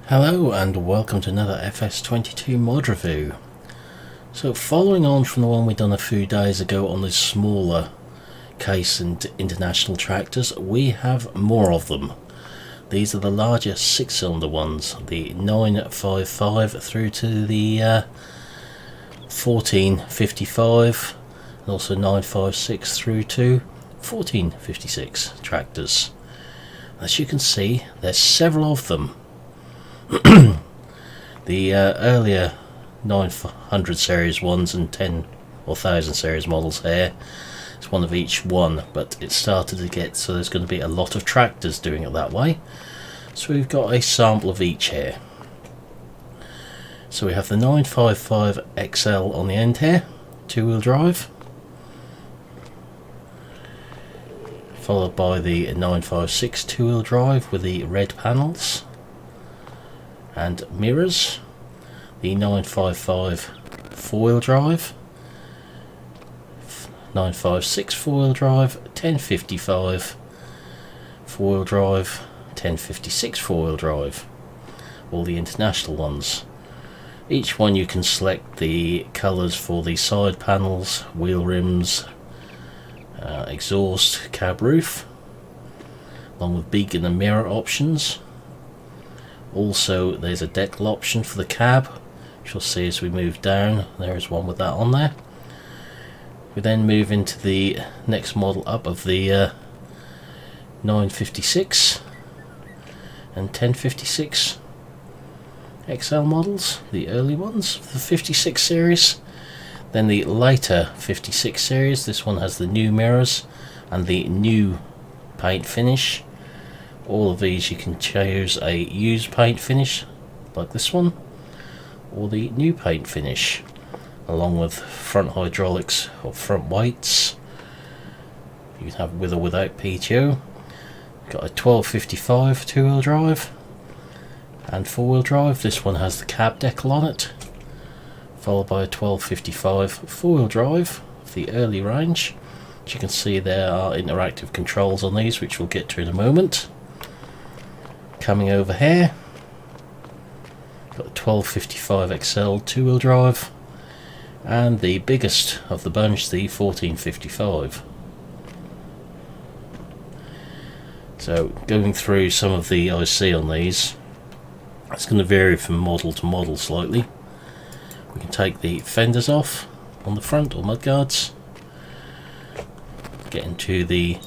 Hello and welcome to another FS22 mod review. So following on from the one we done a few days ago on the smaller case and international tractors, we have more of them. These are the larger 6-cylinder ones, the 955 through to the 1455 and also 956 through to 1456 tractors. As you can see, there's several of them. The earlier 900 series ones and 10 or 1000 series models here, it's one of each one, but it started to get so there's going to be a lot of tractors doing it that way, so we've got a sample of each here. So we have the 955 XL on the end here, 2-wheel drive, followed by the 956 2-wheel drive with the red panels and mirrors, the 955 4-wheel drive, 956 4-wheel drive, 1055 4-wheel drive, 1056 4-wheel drive, all the international ones. Each one you can select the colours for the side panels, wheel rims, exhaust, cab roof, along with beacon and mirror options. Also there's a decal option for the cab, which you'll see as we move down. There is one with that on there. We then move into the next model up of the 956 and 1056 XL models, the early ones, the 56 series. Then the later 56 series, this one has the new mirrors and the new paint finish. All of these you can choose a used paint finish like this one, or the new paint finish, along with front hydraulics or front weights. You can have with or without PTO. Got a 1255 2-wheel drive and 4-wheel drive. This one has the cab decal on it, followed by a 1255 4-wheel drive of the early range. As you can see, there are interactive controls on these, which we'll get to in a moment. Coming over here, got the 1255 XL 2-wheel drive and the biggest of the bunch, the 1455. So going through some of the IC on these, it's going to vary from model to model slightly. We can take the fenders off on the front, or mudguards, get into the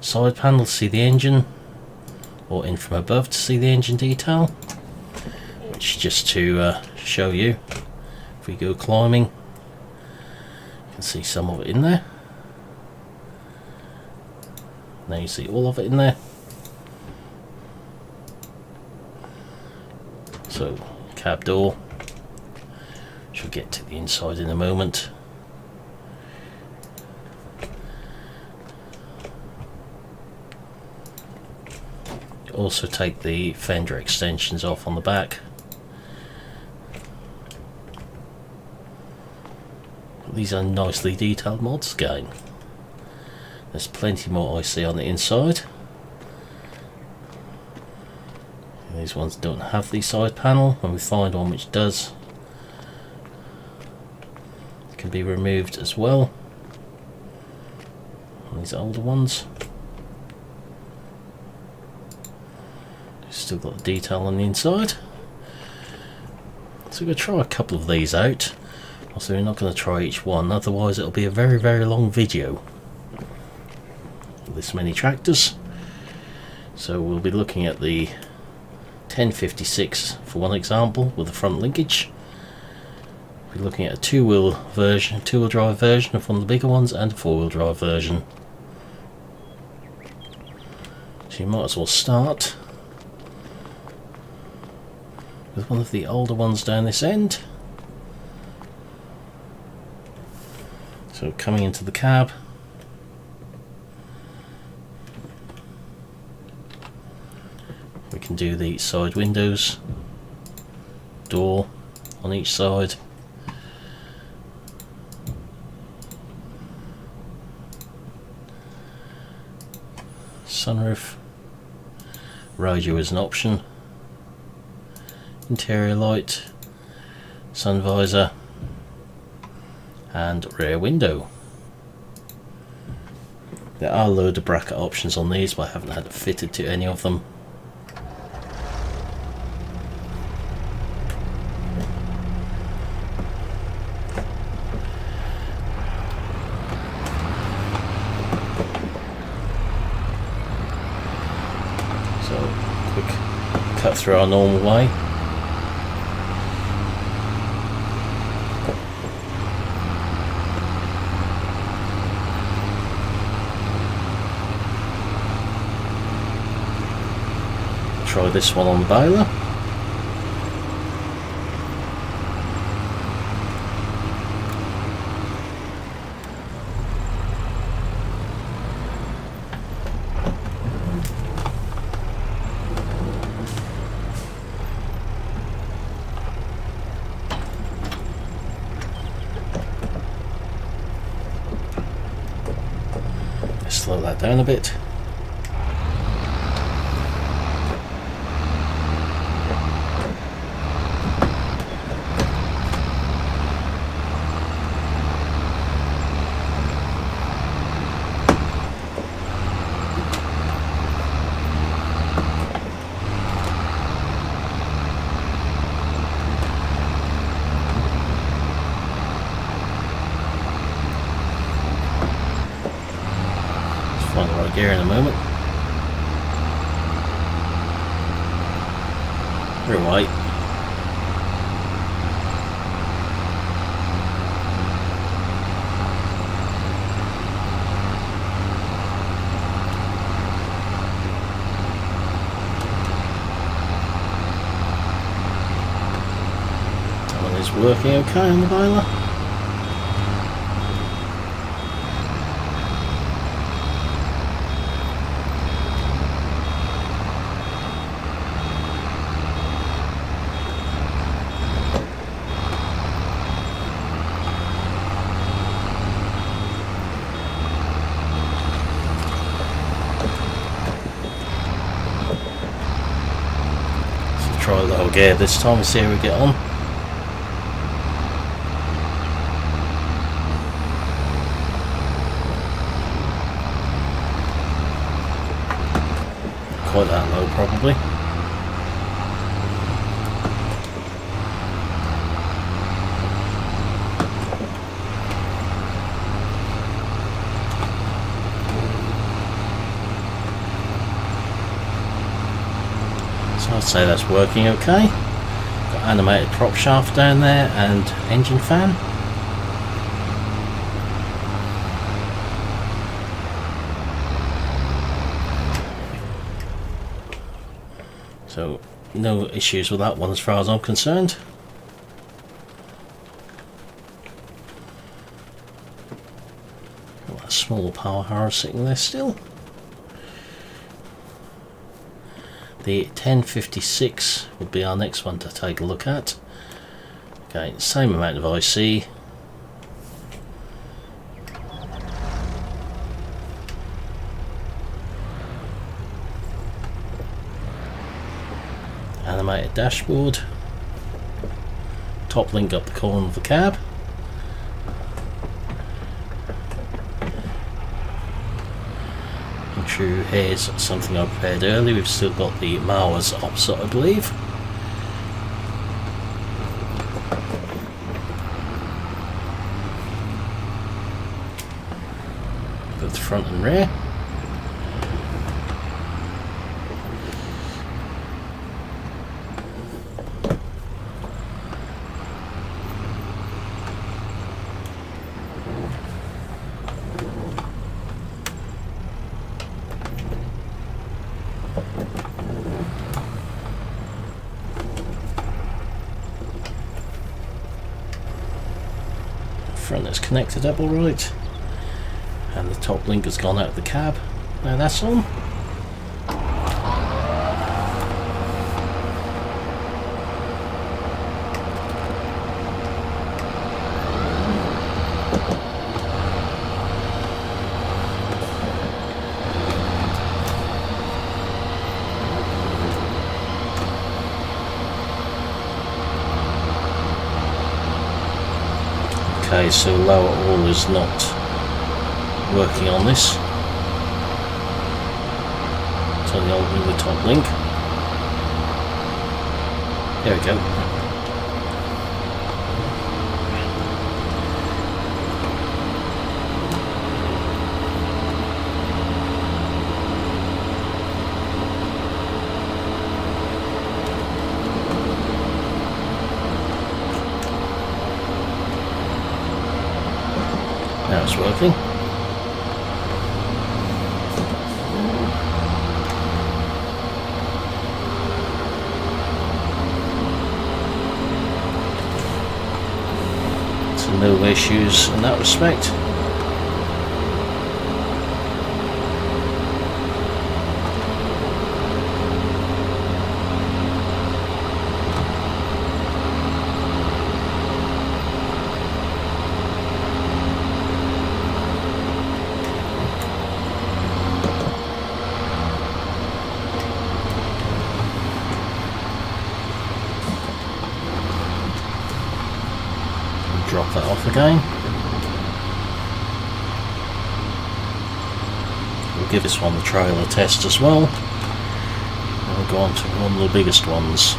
side panel to see the engine, or in from above to see the engine detail, which, just to show you, if we go climbing, you can see some of it in there. Now you see all of it in there. So cab door, which we'll get to the inside in a moment. Also take the fender extensions off on the back. These are nicely detailed mods again. There's plenty more IC on the inside. These ones don't have the side panel. When we find one which does, it can be removed as well. And these older ones still got the detail on the inside. So we're going to try a couple of these out. Also, we're not going to try each one, otherwise it'll be a very, very long video. This many tractors. So we'll be looking at the 1056 for one example with the front linkage. We're looking at a 2-wheel drive version of one of the bigger ones, and a 4-wheel drive version. So you might as well start with one of the older ones down this end. So coming into the cab, we can do the side windows, door on each side, sunroof, radio is an option, interior light, sun visor, and rear window. There are a load of bracket options on these, but I haven't had it fitted to any of them. So, quick cut through our normal way. Try this one on the baler. Slow that down a bit. Find the right gear in a moment. Rear white. That one is working okay on the baler. Try a little gear this time and see how we get on. Quite that low probably. So I'd say that's working okay. Got animated prop shaft down there and engine fan. So no issues with that one as far as I'm concerned. Got a small power harrow sitting there still. The 1056 would be our next one to take a look at. Okay, same amount of IC. Animated dashboard. Top link up the corner of the cab. True, here's something I prepared earlier. We've still got the mowers opposite, I believe. Both the front and rear. Front is connected up all right, and the top link has gone out of the cab. Now that's on. Okay, so lower all is not working on this. It's on the top link. There we go. Now it's working. So no issues in that respect. Drop that off again. We'll give this one the trial test as well. And we'll go on to one of the biggest ones.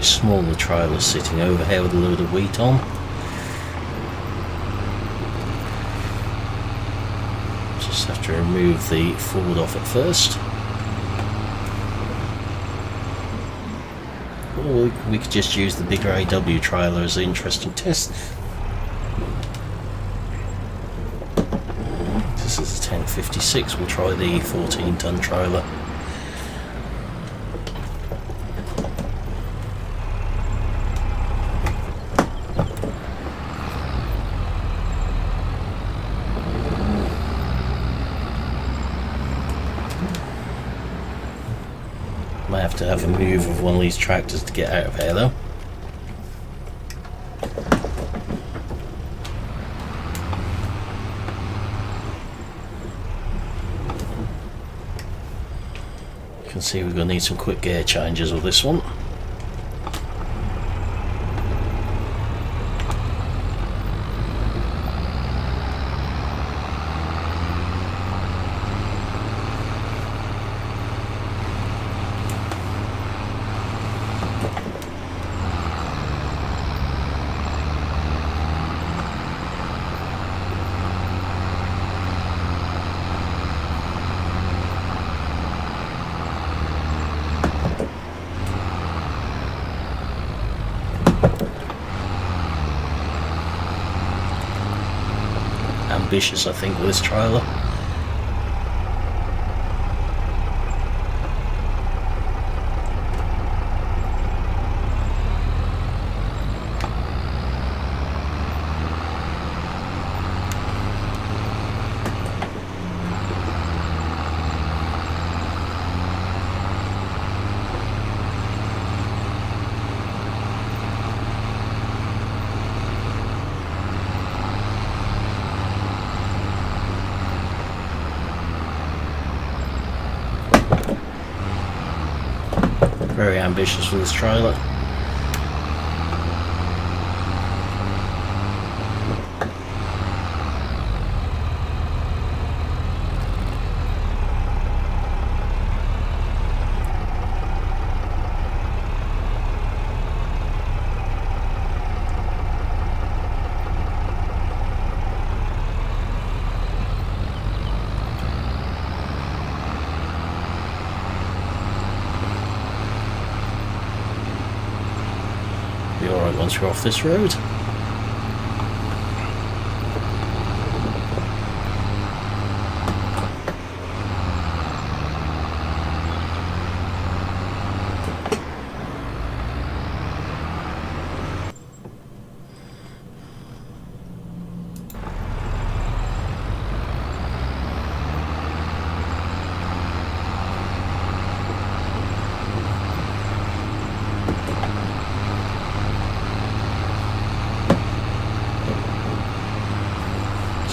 Smaller trailer sitting over here with a load of wheat on. Just have to remove the Ford off at first. Or we could just use the bigger AW trailer as an interesting test. This is a 1056, we'll try the 14-ton trailer. Might have to have a move of one of these tractors to get out of here though. You can see we're going to need some quick gear changes with this one. Ambitious, I think, with this trailer. Very ambitious with this trailer. Be alright once we're off this road.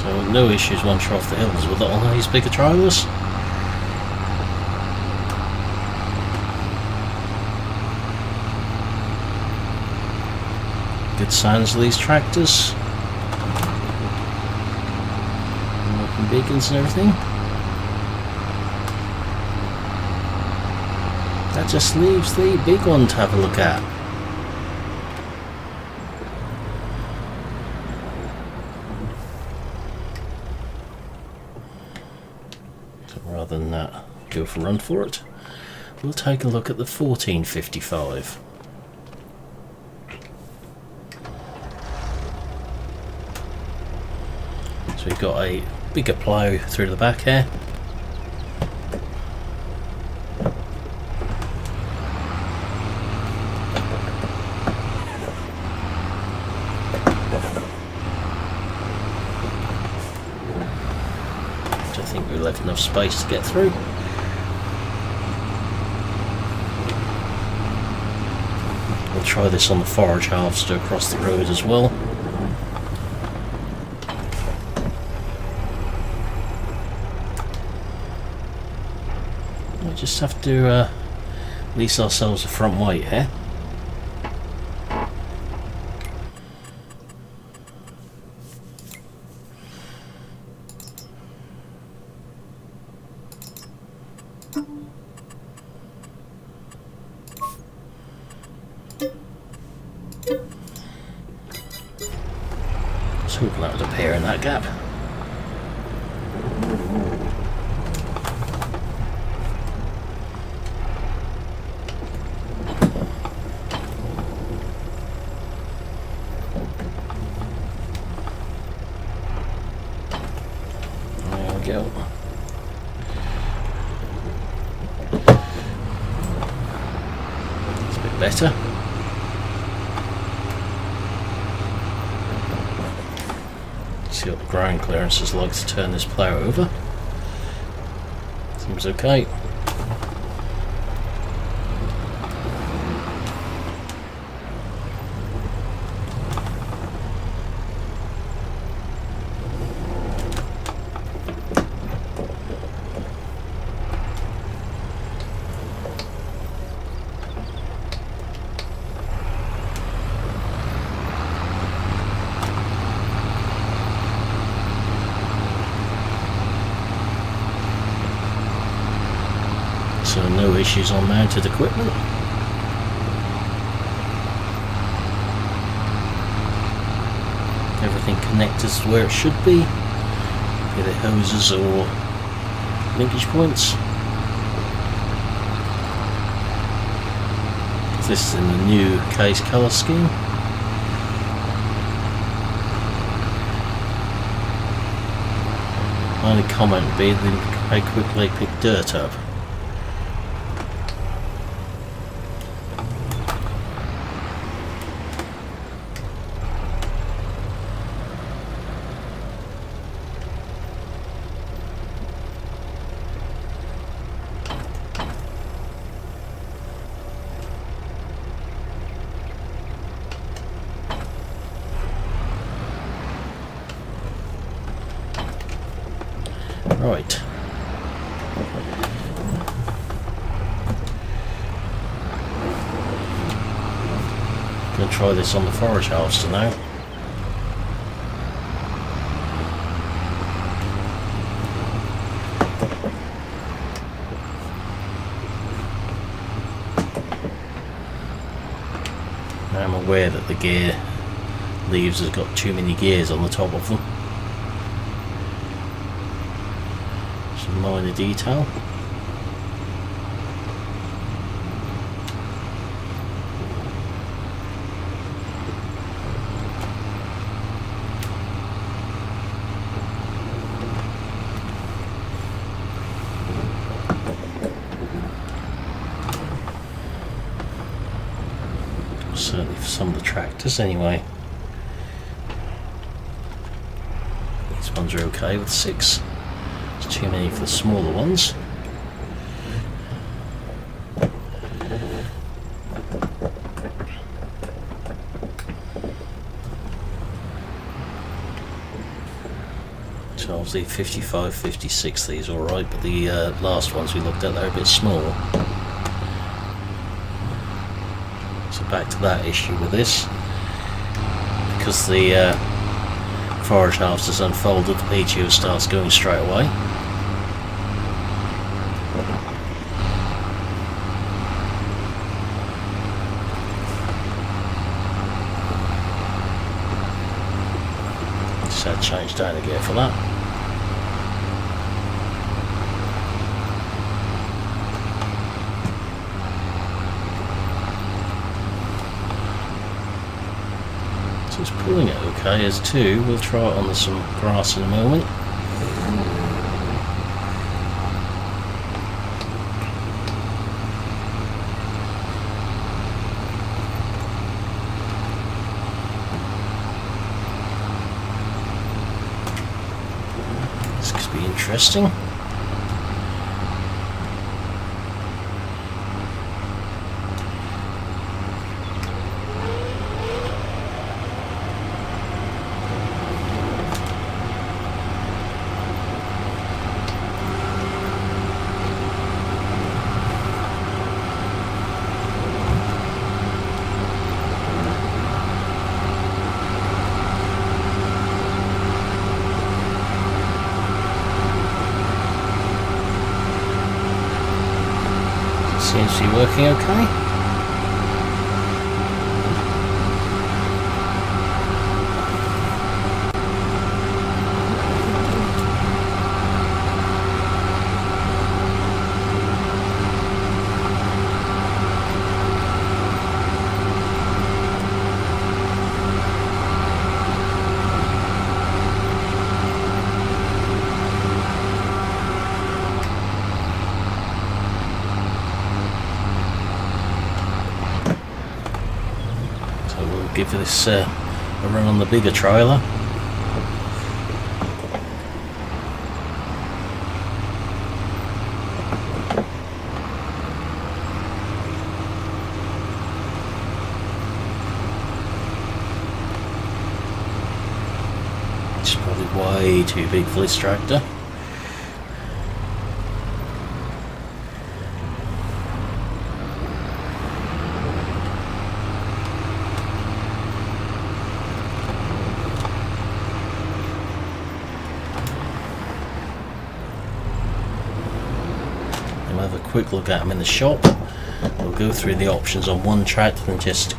So no issues once you're off the hills with it on these bigger trailers. Good sounds of these tractors. And beacons and everything. That just leaves the big one to have a look at. So rather than go for a run for it, we'll take a look at the 1455. So we've got a bigger plough through the back here. I think we left enough space to get through. We'll try this on the forage harvester across the road as well. We just have to lease ourselves a front weight here. So hoping that would appear in that gap. There we go. It's a bit better. See what the ground clearance is like to turn this plough over. Seems okay. So no issues on mounted equipment. Everything connected to where it should be. Be they hoses or linkage points. This is in the new case colour scheme. My only comment would be how quickly they pick dirt up. Right. Gonna try this on the forage harvester now. Now I'm aware that the gear leaves has got too many gears on the top of them. Minor detail. Certainly for some of the tractors anyway. These ones are okay with 6. Too many for the smaller ones. So obviously 55, 56, these are alright, but the last ones we looked at, they're a bit small. So back to that issue with this. Because the forward halves is unfolded, the PTO starts going straight away. Just change down again for that. So it's pulling it okay as two. We'll try it on some grass in a moment. Interesting. Seems to be working okay. Give this a run on the bigger trailer. It's probably way too big for this tractor. Have a quick look at them in the shop. We'll go through the options on one tractor and just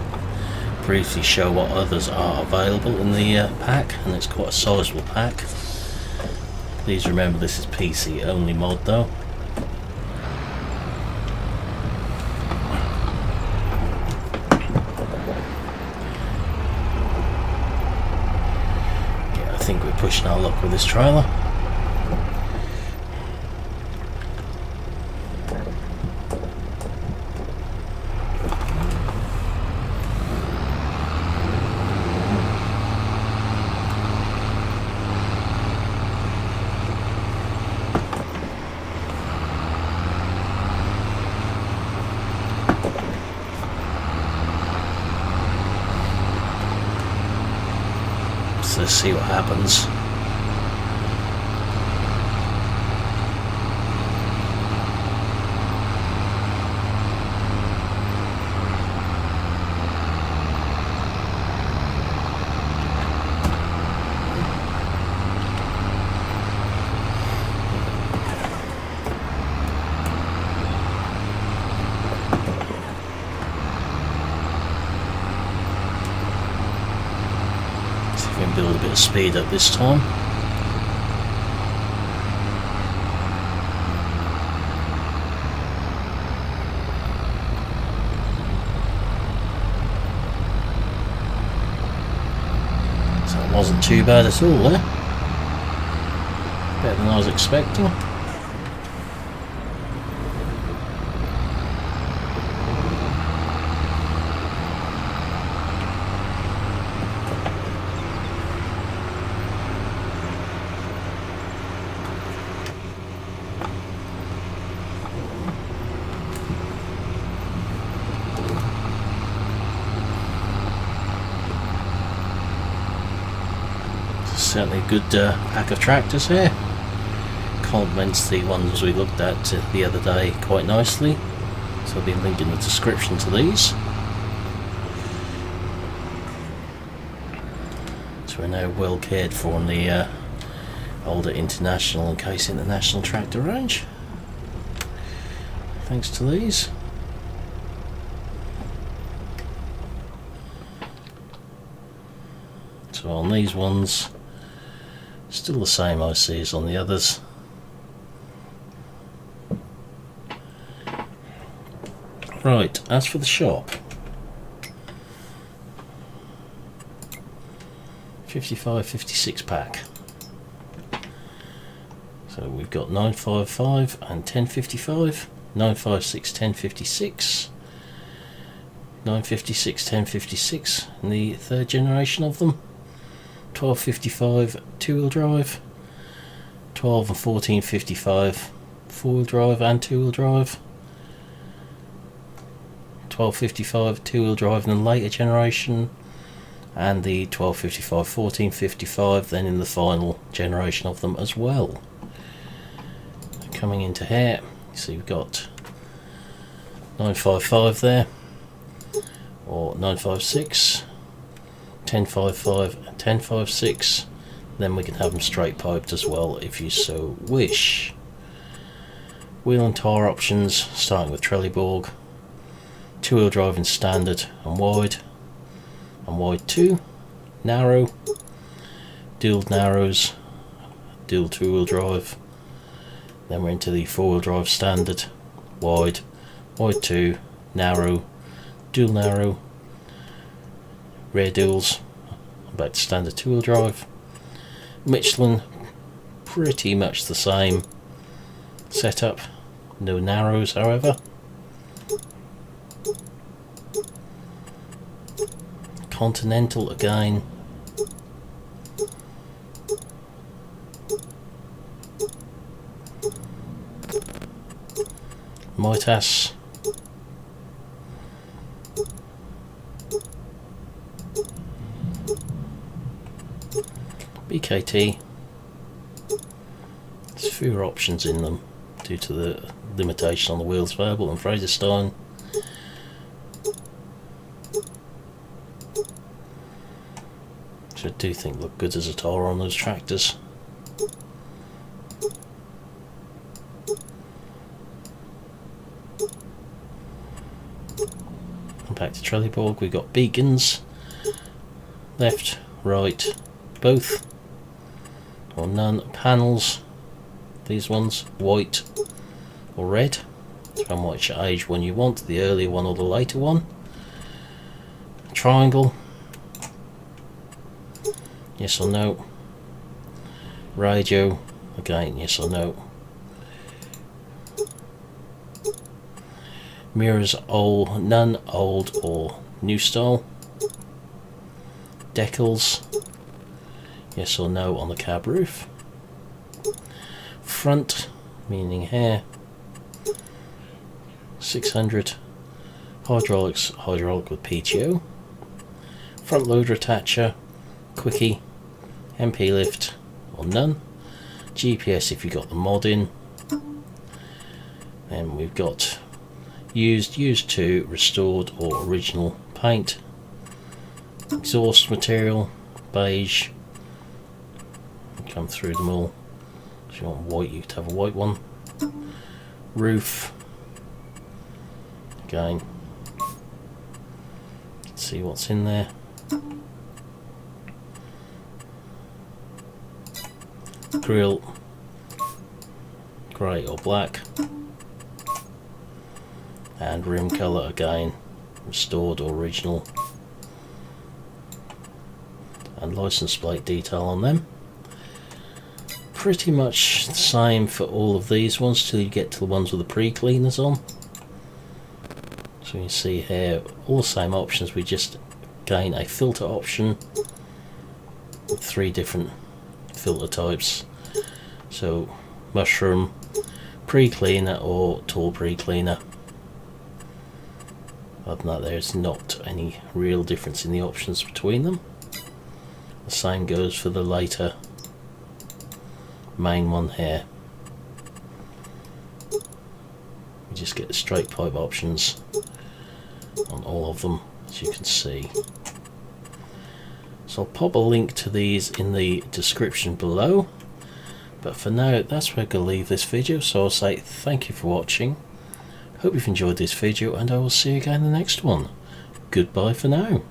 briefly show what others are available in the pack, and it's quite a sizable pack. Please remember this is PC only mod though. Yeah, I think we're pushing our luck with this trailer. Let's see what happens. Build a bit of speed up this time. So it wasn't too bad at all there. Better than I was expecting. Certainly a good pack of tractors here. Complements the ones we looked at the other day quite nicely, so I'll be linking the description to these. So we're now well cared for in the older International and Case International tractor range, thanks to these. So on these ones, still the same IC as on the others. Right, as for the shop, 55-56 pack. So we've got 955 and 1055, 956, 1056, 956, 1056, and the third generation of them. 1255 two-wheel drive, 12 and 1455 four-wheel drive and two-wheel drive, 1255 two-wheel drive in the later generation, and the 1255 1455 then in the final generation of them as well. Coming into here, so you've got 955 there, or 956, 1055 and 1056, then we can have them straight piped as well if you so wish. Wheel and tyre options, starting with Trelleborg, two-wheel drive in standard and wide 2, narrow, dual narrows, dual two-wheel drive, then we're into the four-wheel drive standard, wide 2, narrow, dual narrow, rear duals, back to standard two-wheel drive. Michelin, pretty much the same setup, no narrows however. Continental again. Mitas. BKT. There's fewer options in them due to the limitation on the wheels available, and Fraserstein. Which I do think look good as a tyre on those tractors. And back to Trelleborg, we've got beacons, left, right, both, or none. Panels, these ones, white or red, depending on which age one you want, the earlier one or the later one. Triangle, yes or no. Radio, again yes or no. Mirrors, old, none, old or new style. Decals, yes or no on the cab roof. Front, meaning here, 600. Hydraulics, hydraulic with PTO. Front loader attacher, quickie, MP lift or none. GPS if you got the mod in. And we've got used, used to, restored or original paint. Exhaust material, beige. Come through them all. If you want white, you could have a white one. Roof. Again. Let's see what's in there. Grill, grey or black, and rim colour again, restored or original, and license plate detail on them. Pretty much the same for all of these ones till you get to the ones with the pre-cleaners on. So you see here all the same options, we just gain a filter option with 3 different filter types. So mushroom, pre-cleaner or tall pre-cleaner. Other than that, there's not any real difference in the options between them. The same goes for the later main one here. We just get the straight pipe options on all of them, as you can see. So I'll pop a link to these in the description below, but for now that's where I'm going to leave this video. So I'll say thank you for watching, hope you've enjoyed this video, and I will see you again in the next one. Goodbye for now.